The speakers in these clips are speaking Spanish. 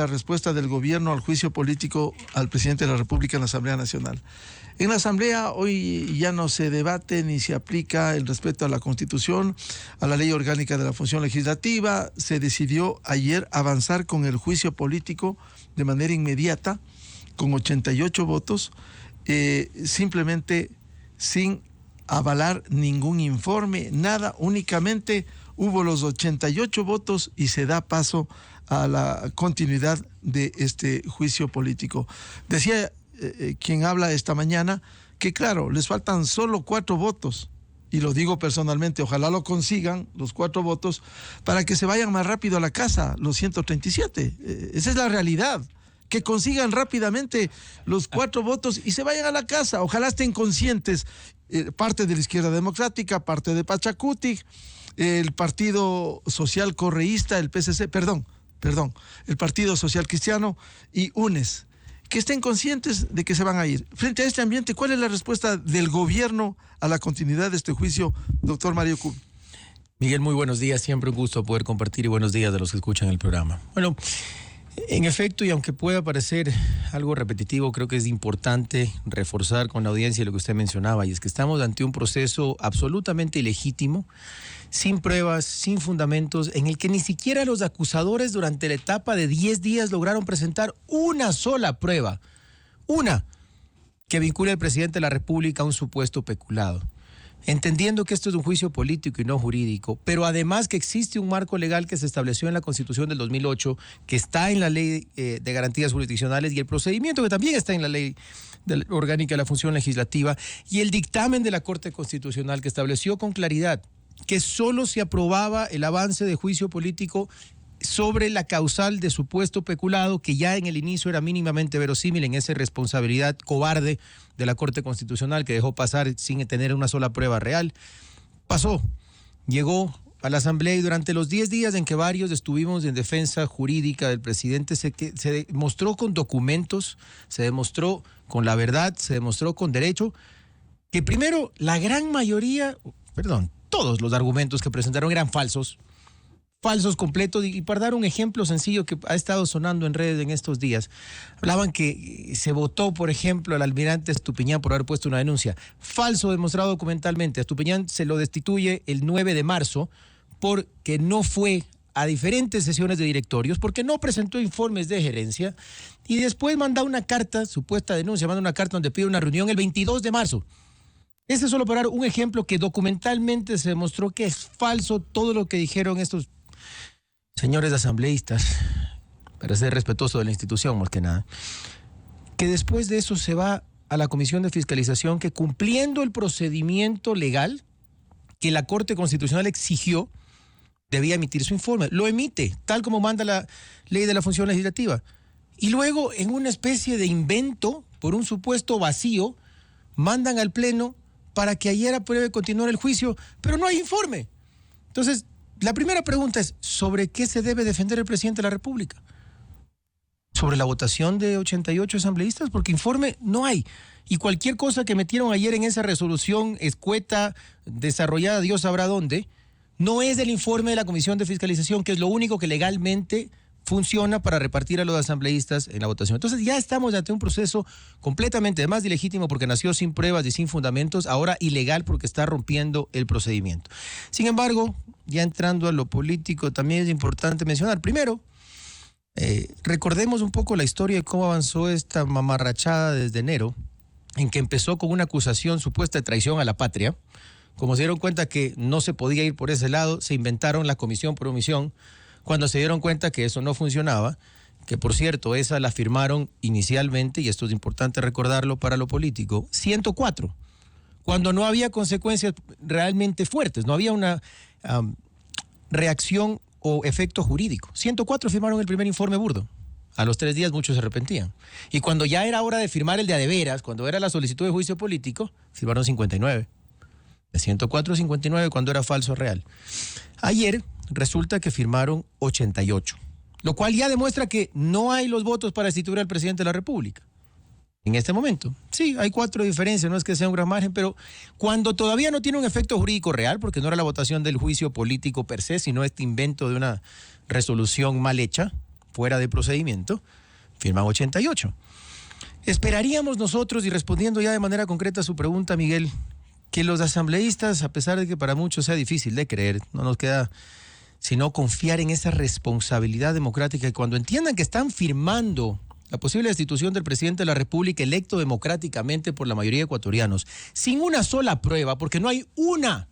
La respuesta del gobierno al juicio político al presidente de la República en la Asamblea Nacional. En la Asamblea hoy ya no se debate ni se aplica el respeto a la Constitución, a la Ley Orgánica de la Función Legislativa. Se decidió ayer avanzar con el juicio político de manera inmediata, con 88 votos, simplemente sin avalar ningún informe, nada, únicamente hubo los 88 votos y se da paso a la continuidad de este juicio político. Decía quien habla esta mañana que claro, les faltan solo 4 votos, y lo digo personalmente, ojalá lo consigan, los 4 votos, para que se vayan más rápido a la casa, los 137. Esa es la realidad, que consigan rápidamente los 4 votos y se vayan a la casa. Ojalá estén conscientes, parte de la izquierda democrática, parte de Pachacuti, el Partido Social Correísta, el PSC, perdón, el Partido Social Cristiano y UNES, que estén conscientes de que se van a ir. Frente a este ambiente, ¿cuál es la respuesta del gobierno a la continuidad de este juicio, doctor Mario Cubi? Miguel, muy buenos días, siempre un gusto poder compartir y buenos días de los que escuchan el programa. Bueno, en efecto, y aunque pueda parecer algo repetitivo, creo que es importante reforzar con la audiencia lo que usted mencionaba, y es que estamos ante un proceso absolutamente ilegítimo, sin pruebas, sin fundamentos, en el que ni siquiera los acusadores durante la etapa de 10 días lograron presentar una sola prueba, una, que vincule al presidente de la República a un supuesto peculado. Entendiendo que esto es un juicio político y no jurídico, pero además que existe un marco legal que se estableció en la Constitución del 2008, que está en la Ley de Garantías Jurisdiccionales y el procedimiento que también está en la Ley Orgánica de la Función Legislativa, y el dictamen de la Corte Constitucional que estableció con claridad que solo se aprobaba el avance de juicio político sobre la causal de supuesto peculado, que ya en el inicio era mínimamente verosímil en esa irresponsabilidad cobarde de la Corte Constitucional que dejó pasar sin tener una sola prueba real. Pasó, llegó a la Asamblea, y durante los 10 días en que varios estuvimos en defensa jurídica del presidente se demostró con documentos, se demostró con la verdad, se demostró con derecho que primero la gran mayoría, todos los argumentos que presentaron eran falsos completos. Y para dar un ejemplo sencillo que ha estado sonando en redes en estos días, hablaban que se votó, por ejemplo, al almirante Estupiñán por haber puesto una denuncia. Falso, demostrado documentalmente. A Estupiñán se lo destituye el 9 de marzo porque no fue a diferentes sesiones de directorios, porque no presentó informes de gerencia, y después manda una carta, supuesta denuncia, manda una carta donde pide una reunión el 22 de marzo. Este es solo para dar un ejemplo que documentalmente se demostró que es falso todo lo que dijeron estos señores asambleístas, para ser respetuoso de la institución más que nada, que después de eso se va a la Comisión de Fiscalización, que cumpliendo el procedimiento legal que la Corte Constitucional exigió, debía emitir su informe. Lo emite, tal como manda la Ley de la Función Legislativa. Y luego, en una especie de invento, por un supuesto vacío, mandan al Pleno para que ayer apruebe continuar el juicio, pero no hay informe. Entonces, la primera pregunta es, ¿sobre qué se debe defender el presidente de la República? ¿Sobre la votación de 88 asambleístas? Porque informe no hay. Y cualquier cosa que metieron ayer en esa resolución escueta, desarrollada Dios sabrá dónde, no es el informe de la Comisión de Fiscalización, que es lo único que legalmente funciona para repartir a los asambleístas en la votación. Entonces ya estamos ante un proceso completamente, además de ilegítimo porque nació sin pruebas y sin fundamentos, ahora ilegal porque está rompiendo el procedimiento. Sin embargo, ya entrando a lo político, también es importante mencionar, primero, recordemos un poco la historia de cómo avanzó esta mamarrachada desde enero, en que empezó con una acusación supuesta de traición a la patria. Como se dieron cuenta que no se podía ir por ese lado, se inventaron la comisión por omisión. Cuando se dieron cuenta que eso no funcionaba, que por cierto, esa la firmaron inicialmente, y esto es importante recordarlo para lo político, 104, cuando no había consecuencias realmente fuertes, no había una reacción o efecto jurídico. 104 firmaron el primer informe burdo. A los 3 días muchos se arrepentían. Y cuando ya era hora de firmar el de adeveras, cuando era la solicitud de juicio político, firmaron 59. De 104 a 59 cuando era falso real. Ayer resulta que firmaron 88, lo cual ya demuestra que no hay los votos para destituir al presidente de la República. En este momento, sí, hay 4 diferencias, no es que sea un gran margen, pero cuando todavía no tiene un efecto jurídico real, porque no era la votación del juicio político per se, sino este invento de una resolución mal hecha, fuera de procedimiento, firman 88. Esperaríamos nosotros, y respondiendo ya de manera concreta a su pregunta, Miguel, que los asambleístas, a pesar de que para muchos sea difícil de creer, no nos queda sino confiar en esa responsabilidad democrática, y cuando entiendan que están firmando la posible destitución del presidente de la República electo democráticamente por la mayoría de ecuatorianos, sin una sola prueba, porque no hay una.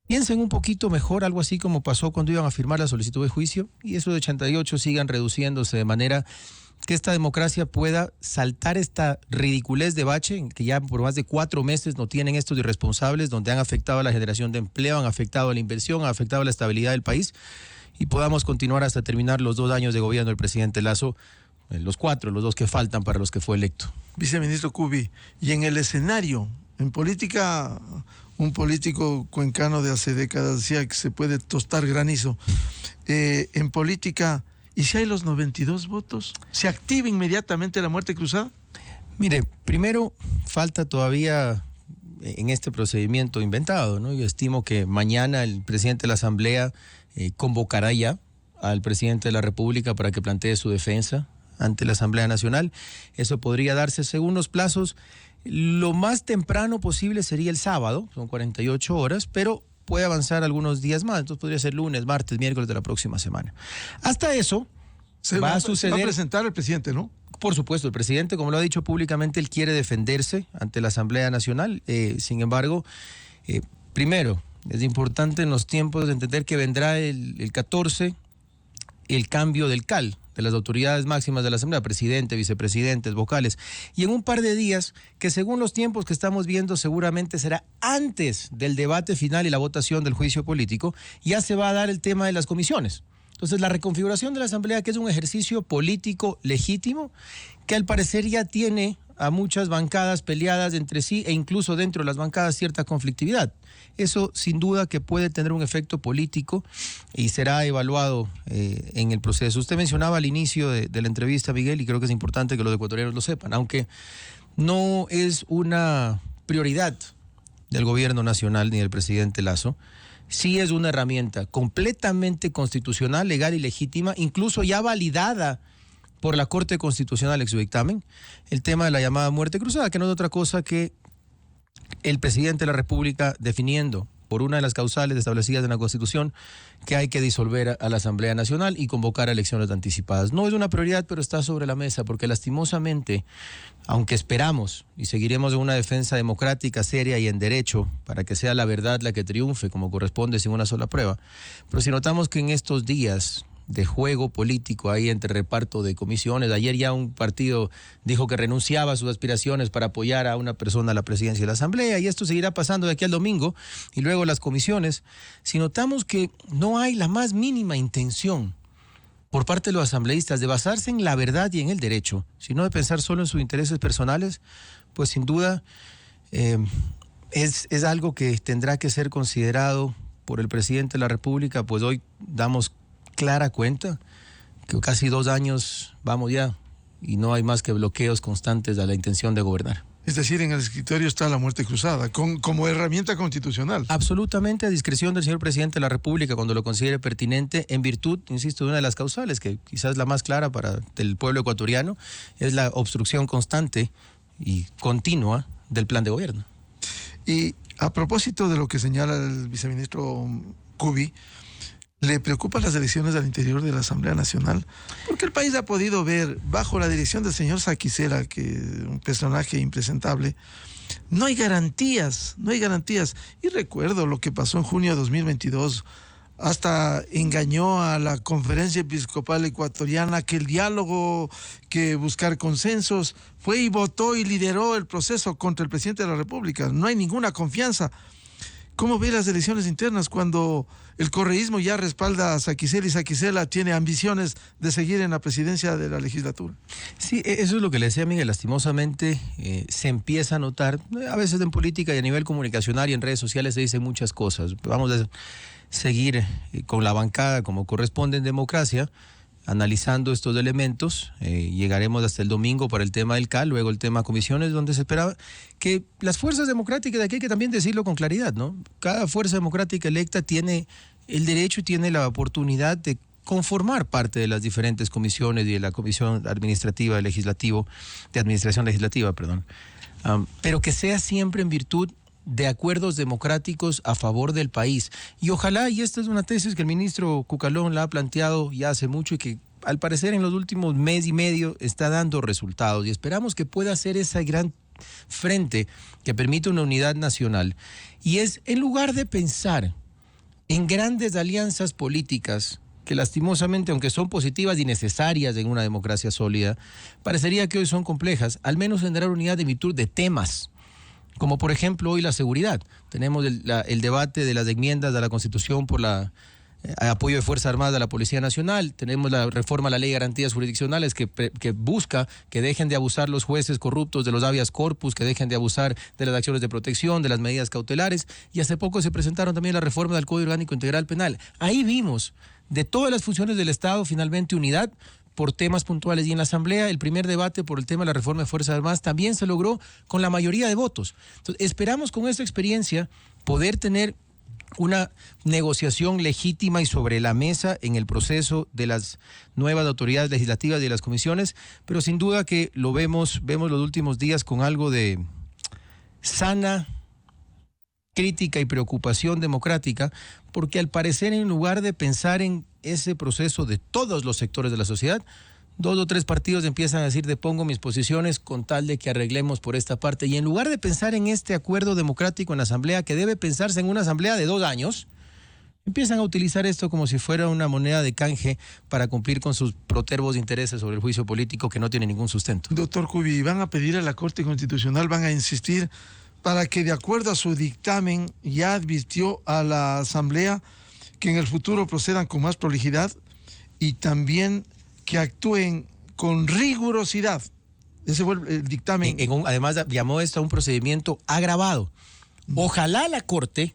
Piensen un poquito mejor, algo así como pasó cuando iban a firmar la solicitud de juicio, y esos de 88 sigan reduciéndose de manera que esta democracia pueda saltar esta ridiculez de bache, en que ya por más de 4 meses no tienen estos irresponsables, donde han afectado a la generación de empleo, han afectado a la inversión, han afectado a la estabilidad del país, y podamos continuar hasta terminar los 2 años de gobierno del presidente Lasso, los 2 que faltan para los que fue electo. Viceministro Cubi, y en el escenario, en política, un político cuencano de hace décadas decía que se puede tostar granizo. En política, ¿y si hay los 92 votos? ¿Se activa inmediatamente la muerte cruzada? Mire, primero falta todavía en este procedimiento inventado, ¿no? Yo estimo que mañana el presidente de la Asamblea convocará ya al presidente de la República para que plantee su defensa ante la Asamblea Nacional. Eso podría darse según los plazos. Lo más temprano posible sería el sábado, son 48 horas, pero puede avanzar algunos días más, entonces podría ser lunes, martes, miércoles de la próxima semana. Hasta eso va a suceder. Va a presentar el presidente, ¿no? Por supuesto, el presidente, como lo ha dicho públicamente, él quiere defenderse ante la Asamblea Nacional. Sin embargo, primero, es importante en los tiempos de entender que vendrá el 14 el cambio del CAL, de las autoridades máximas de la Asamblea, presidente, vicepresidentes, vocales, y en un par de días, que según los tiempos que estamos viendo seguramente será antes del debate final y la votación del juicio político, ya se va a dar el tema de las comisiones. Entonces, la reconfiguración de la Asamblea, que es un ejercicio político legítimo, que al parecer ya tiene a muchas bancadas peleadas entre sí e incluso dentro de las bancadas cierta conflictividad. Eso sin duda que puede tener un efecto político y será evaluado en el proceso. Usted mencionaba al inicio de la entrevista, Miguel, y creo que es importante que los ecuatorianos lo sepan, aunque no es una prioridad del gobierno nacional ni del presidente Lasso, sí es una herramienta completamente constitucional, legal y legítima, incluso ya validada por la Corte Constitucional ex su dictamen, el tema de la llamada muerte cruzada, que no es otra cosa que el presidente de la República definiendo por una de las causales establecidas en la Constitución que hay que disolver a la Asamblea Nacional y convocar a elecciones anticipadas. No es una prioridad, pero está sobre la mesa, porque lastimosamente, aunque esperamos y seguiremos en una defensa democrática, seria y en derecho, para que sea la verdad la que triunfe como corresponde sin una sola prueba, pero si notamos que en estos días de juego político ahí entre reparto de comisiones. Ayer ya un partido dijo que renunciaba a sus aspiraciones para apoyar a una persona a la presidencia de la Asamblea, y esto seguirá pasando de aquí al domingo, y luego las comisiones. Si notamos que no hay la más mínima intención por parte de los asambleístas de basarse en la verdad y en el derecho, sino de pensar solo en sus intereses personales, pues sin duda es algo que tendrá que ser considerado por el presidente de la República, pues hoy damos clara cuenta que casi 2 años vamos ya y no hay más que bloqueos constantes a la intención de gobernar. Es decir, en el escritorio está la muerte cruzada, como herramienta constitucional. Absolutamente a discreción del señor presidente de la República cuando lo considere pertinente, en virtud, insisto, de una de las causales, que quizás la más clara para el pueblo ecuatoriano, es la obstrucción constante y continua del plan de gobierno. Y a propósito de lo que señala el viceministro Cubi, ¿le preocupan las elecciones al interior de la Asamblea Nacional? Porque el país ha podido ver, bajo la dirección del señor Saquicela, que es un personaje impresentable, no hay garantías. Y recuerdo lo que pasó en junio de 2022, hasta engañó a la Conferencia Episcopal Ecuatoriana que el diálogo, que buscar consensos, fue y votó y lideró el proceso contra el presidente de la República. No hay ninguna confianza. ¿Cómo ve las elecciones internas cuando el correísmo ya respalda a Saquicela y Saquicela tiene ambiciones de seguir en la presidencia de la legislatura? Sí, eso es lo que le decía, Miguel. Lastimosamente se empieza a notar, a veces en política y a nivel comunicacional y en redes sociales se dicen muchas cosas. Vamos a seguir con la bancada como corresponde en democracia, analizando estos elementos. Llegaremos hasta el domingo para el tema del CAL, luego el tema comisiones, donde se esperaba que las fuerzas democráticas, de aquí hay que también decirlo con claridad, ¿no? Cada fuerza democrática electa tiene el derecho y tiene la oportunidad de conformar parte de las diferentes comisiones y de la Comisión Administrativa de Administración Legislativa, pero que sea siempre en virtud de acuerdos democráticos a favor del país. Y ojalá, y esta es una tesis que el ministro Cucalón la ha planteado ya hace mucho y que al parecer en los últimos mes y medio está dando resultados, y esperamos que pueda ser esa gran frente que permite una unidad nacional. Y es, en lugar de pensar en grandes alianzas políticas que lastimosamente, aunque son positivas y necesarias en una democracia sólida, parecería que hoy son complejas, al menos generar unidad en virtud de temas, como por ejemplo hoy la seguridad. Tenemos el debate de las enmiendas a la Constitución por apoyo de Fuerzas Armadas a la Policía Nacional. Tenemos la reforma a la Ley de Garantías Jurisdiccionales que busca que dejen de abusar los jueces corruptos de los habeas corpus, que dejen de abusar de las acciones de protección, de las medidas cautelares. Y hace poco se presentaron también la reforma del Código Orgánico Integral Penal. Ahí vimos de todas las funciones del Estado finalmente unidad por temas puntuales, y en la Asamblea el primer debate por el tema de la reforma de Fuerzas Armadas también se logró con la mayoría de votos. Entonces, esperamos con esta experiencia poder tener una negociación legítima y sobre la mesa en el proceso de las nuevas autoridades legislativas y de las comisiones, pero sin duda que lo vemos los últimos días con algo de sana crítica y preocupación democrática, porque al parecer, en lugar de pensar en ese proceso de todos los sectores de la sociedad, 2 o 3 partidos empiezan a decir: depongo mis posiciones con tal de que arreglemos por esta parte. Y en lugar de pensar en este acuerdo democrático en la Asamblea, que debe pensarse en una Asamblea de 2 años, empiezan a utilizar esto como si fuera una moneda de canje para cumplir con sus protervos intereses sobre el juicio político que no tiene ningún sustento. Doctor Cubi, ¿van a pedir a la Corte Constitucional, van a insistir para que, de acuerdo a su dictamen, ya advirtió a la Asamblea que en el futuro procedan con más prolijidad y también que actúen con rigurosidad? Ese fue el dictamen. Además, llamó esto a un procedimiento agravado. Ojalá la Corte,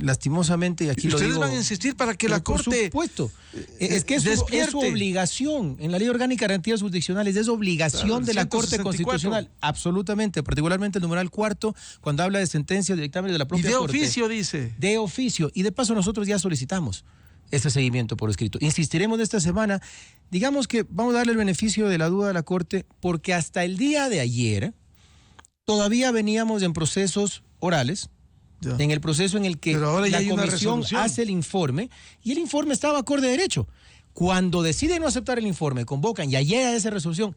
lastimosamente, y aquí lo digo... ¿Ustedes van a insistir para que la Corte... Por supuesto. Es que es su obligación. En la Ley Orgánica de Garantías Jurisdiccionales es obligación de la Corte Constitucional. Absolutamente. Particularmente el numeral 4, cuando habla de sentencias, de dictámenes de la propia Corte. Y de oficio, dice. De oficio. Y de paso nosotros ya solicitamos este seguimiento por escrito. Insistiremos esta semana. Digamos que vamos a darle el beneficio de la duda a la Corte, porque hasta el día de ayer todavía veníamos en procesos orales, en el proceso en el que la comisión hace el informe, y el informe estaba acorde a derecho. Cuando deciden no aceptar el informe, convocan y llega esa resolución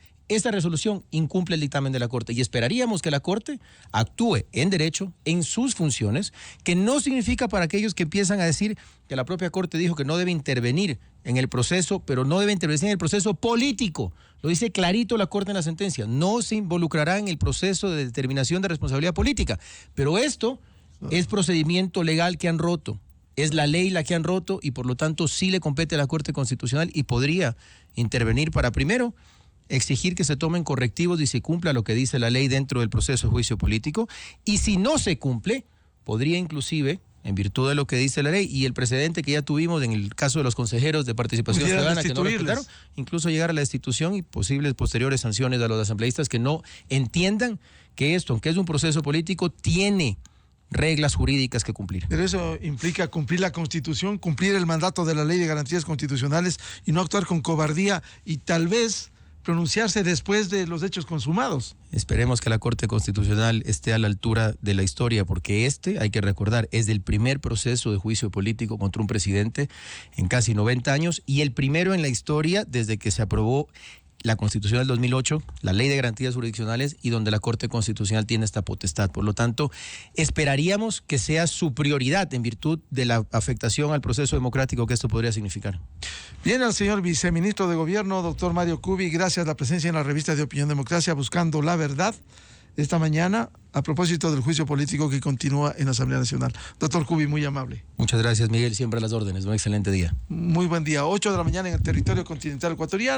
incumple el dictamen de la Corte, y esperaríamos que la Corte actúe en derecho, en sus funciones, que no significa, para aquellos que empiezan a decir que la propia Corte dijo que no debe intervenir en el proceso, pero no debe intervenir en el proceso político. Lo dice clarito la Corte en la sentencia: no se involucrará en el proceso de determinación de responsabilidad política. Pero esto es procedimiento legal que han roto. Es la ley la que han roto, y por lo tanto sí le compete a la Corte Constitucional y podría intervenir para, primero, exigir que se tomen correctivos y se cumpla lo que dice la ley dentro del proceso de juicio político. Y si no se cumple, podría inclusive, en virtud de lo que dice la ley y el precedente que ya tuvimos en el caso de los consejeros de participación ciudadana que no respetaron, incluso llegar a la destitución y posibles posteriores sanciones a los asambleístas que no entiendan que esto, aunque es un proceso político, tiene reglas jurídicas que cumplir. Pero eso implica cumplir la Constitución, cumplir el mandato de la Ley de Garantías Constitucionales y no actuar con cobardía y tal vez pronunciarse después de los hechos consumados. Esperemos que la Corte Constitucional esté a la altura de la historia, porque hay que recordar, es el primer proceso de juicio político contra un presidente en casi 90 años y el primero en la historia desde que se aprobó la Constitución del 2008, la Ley de Garantías Jurisdiccionales, y donde la Corte Constitucional tiene esta potestad. Por lo tanto, esperaríamos que sea su prioridad en virtud de la afectación al proceso democrático que esto podría significar. Bien, al señor viceministro de Gobierno, doctor Mario Cubi, gracias a la presencia en la revista de Opinión Democracia, Buscando la Verdad, esta mañana, a propósito del juicio político que continúa en la Asamblea Nacional. Doctor Cubi, muy amable. Muchas gracias, Miguel, siempre a las órdenes. Un excelente día. Muy buen día. 8 de la mañana en el territorio continental ecuatoriano.